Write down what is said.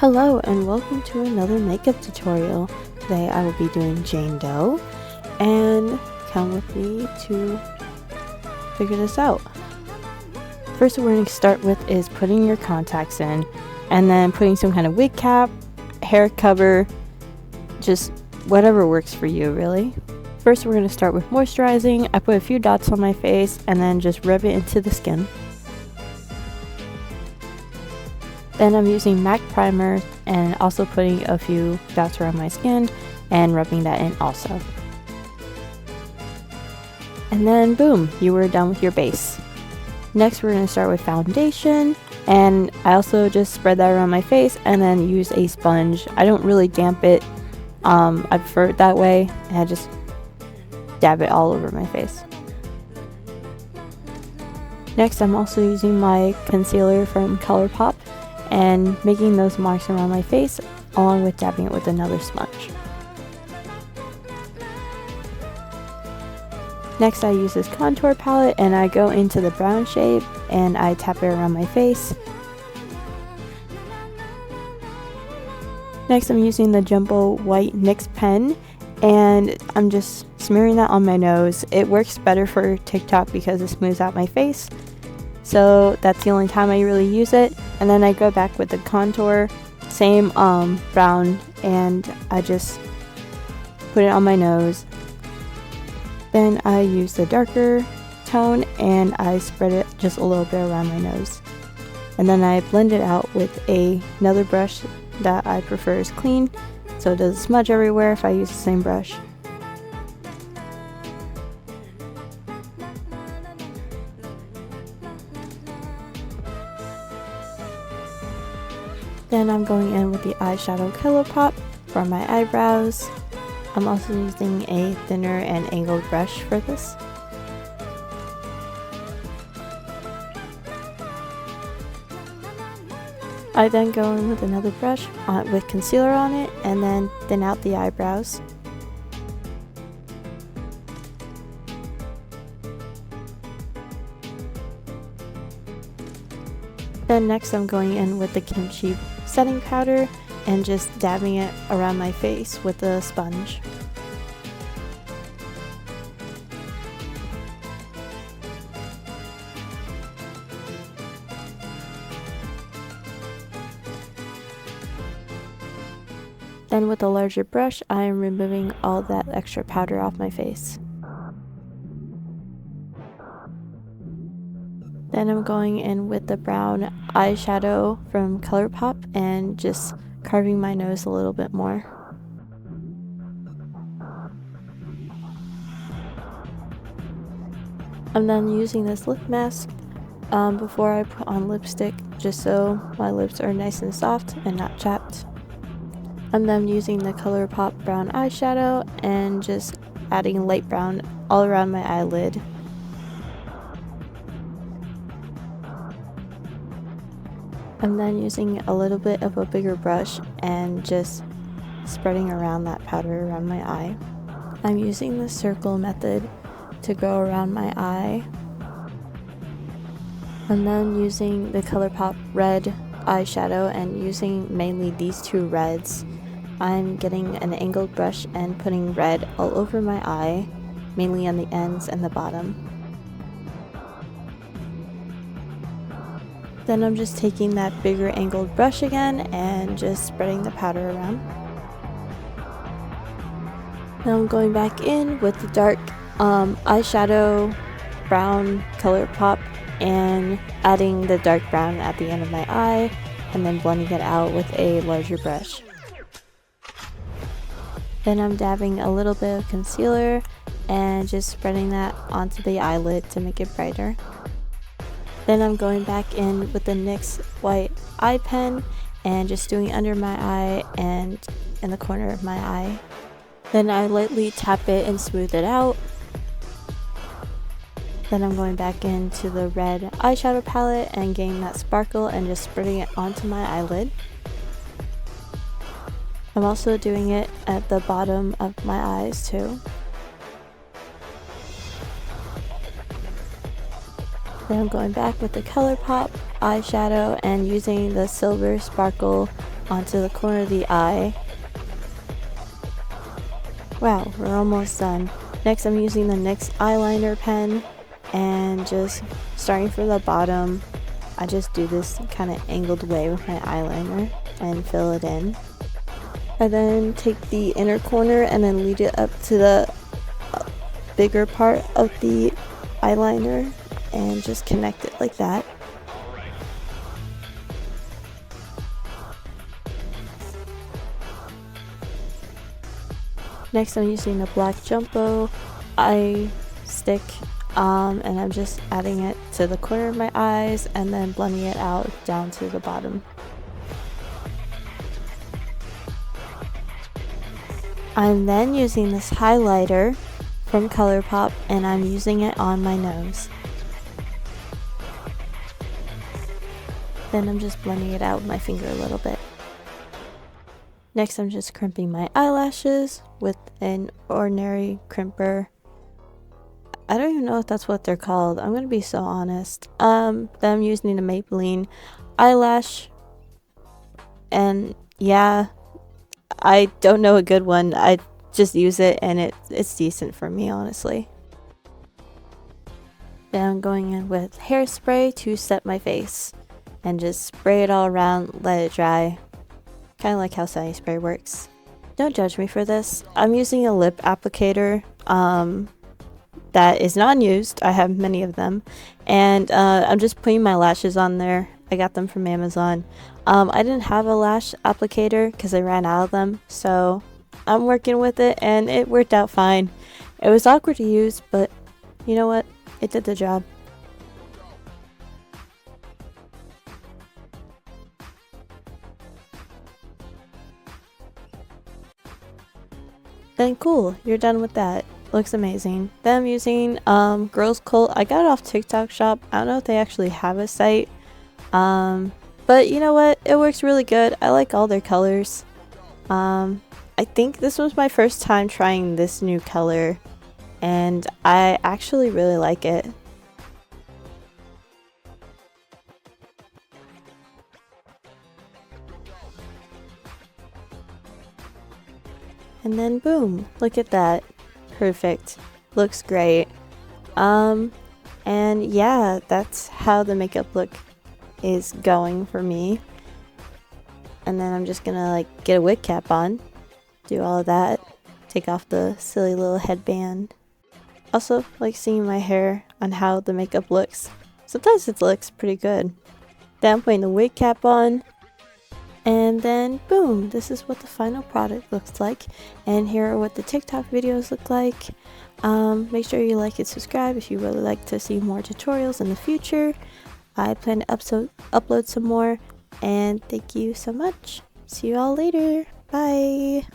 Hello and welcome to another makeup tutorial. Today I will be doing Jane Doe, and come with me to figure this out. First what we're going to start with is putting your contacts in, and then putting some kind of wig cap, hair cover, just whatever works for you really. First we're going to start with moisturizing. I put a few dots on my face and then just rub it into the skin. Then I'm using MAC primer and also putting a few dots around my skin and rubbing that in also. And then boom, you were done with your base. Next we're going to start with foundation, and I also just spread that around my face and then use a sponge. I don't really damp it, I prefer it that way, and I just dab it all over my face. Next I'm also using my concealer from ColourPop and making those marks around my face along with dabbing it with another sponge. Next I use this contour palette and I go into the brown shade and I tap it around my face. Next I'm using the Jumbo White NYX pen and I'm just smearing that on my nose. It works better for TikTok because it smooths out my face. So that's the only time I really use it. And then I go back with the contour, same brown, and I just put it on my nose. Then I use the darker tone and I spread it just a little bit around my nose. And then I blend it out with another brush that I prefer is clean, so it doesn't smudge everywhere if I use the same brush. Then I'm going in with the eyeshadow ColourPop for my eyebrows. I'm also using a thinner and angled brush for this. I then go in with another brush with concealer on it and then thin out the eyebrows. Then next I'm going in with the kimchi setting powder and just dabbing it around my face with a sponge. Then with a larger brush, I am removing all that extra powder off my face. Then I'm going in with the brown eyeshadow from ColourPop and just carving my nose a little bit more. I'm then using this lip mask before I put on lipstick, just so my lips are nice and soft and not chapped. I'm then using the ColourPop brown eyeshadow and just adding light brown all around my eyelid. I'm then using a little bit of a bigger brush and just spreading around that powder around my eye. I'm using the circle method to go around my eye. I'm then using the ColourPop red eyeshadow and using mainly these two reds. I'm getting an angled brush and putting red all over my eye, mainly on the ends and the bottom. Then I'm just taking that bigger angled brush again and just spreading the powder around. Now I'm going back in with the dark eyeshadow brown ColourPop and adding the dark brown at the end of my eye and then blending it out with a larger brush. Then I'm dabbing a little bit of concealer and just spreading that onto the eyelid to make it brighter. Then I'm going back in with the NYX white eye pen and just doing under my eye and in the corner of my eye. Then I lightly tap it and smooth it out. Then I'm going back into the red eyeshadow palette and getting that sparkle and just spreading it onto my eyelid. I'm also doing it at the bottom of my eyes too. Then I'm going back with the ColourPop eyeshadow and using the silver sparkle onto the corner of the eye. Wow, we're almost done. Next, I'm using the NYX eyeliner pen and just starting from the bottom. I just do this kind of angled way with my eyeliner and fill it in. I then take the inner corner and then lead it up to the bigger part of the eyeliner and just connect it like that. Next, I'm using a black Jumbo eye stick and I'm just adding it to the corner of my eyes and then blending it out down to the bottom. I'm then using this highlighter from ColourPop and I'm using it on my nose. Then I'm just blending it out with my finger a little bit. Next, I'm just crimping my eyelashes with an ordinary crimper. I don't even know if that's what they're called. I'm gonna be so honest. Then I'm using the Maybelline eyelash. And yeah, I don't know a good one. I just use it and it's decent for me, honestly. Then I'm going in with hairspray to set my face. And just spray it all around, let it dry. Kind of like how setting spray works. Don't judge me for this. I'm using a lip applicator that is non-used. I have many of them. And I'm just putting my lashes on there. I got them from Amazon. I didn't have a lash applicator because I ran out of them. So I'm working with it and it worked out fine. It was awkward to use, but you know what? It did the job. Then cool, you're done with that. Looks amazing. Then I'm using Girls Cult. I got it off TikTok shop. I don't know if they actually have a site. But you know what? It works really good. I like all their colors. I think this was my first time trying this new color and I actually really like it. And then boom, look at that. Perfect. Looks great. And yeah, that's how the makeup look is going for me. And then I'm just gonna like get a wig cap on, do all of that, take off the silly little headband. Also like seeing my hair on how the makeup looks. Sometimes it looks pretty good. Then I'm putting the wig cap on. And then boom, this is what the final product looks like. And here are what the TikTok videos look like. Make sure you like and subscribe if you really like to see more tutorials in the future. I plan to upload some more. And thank you so much. See you all later. Bye.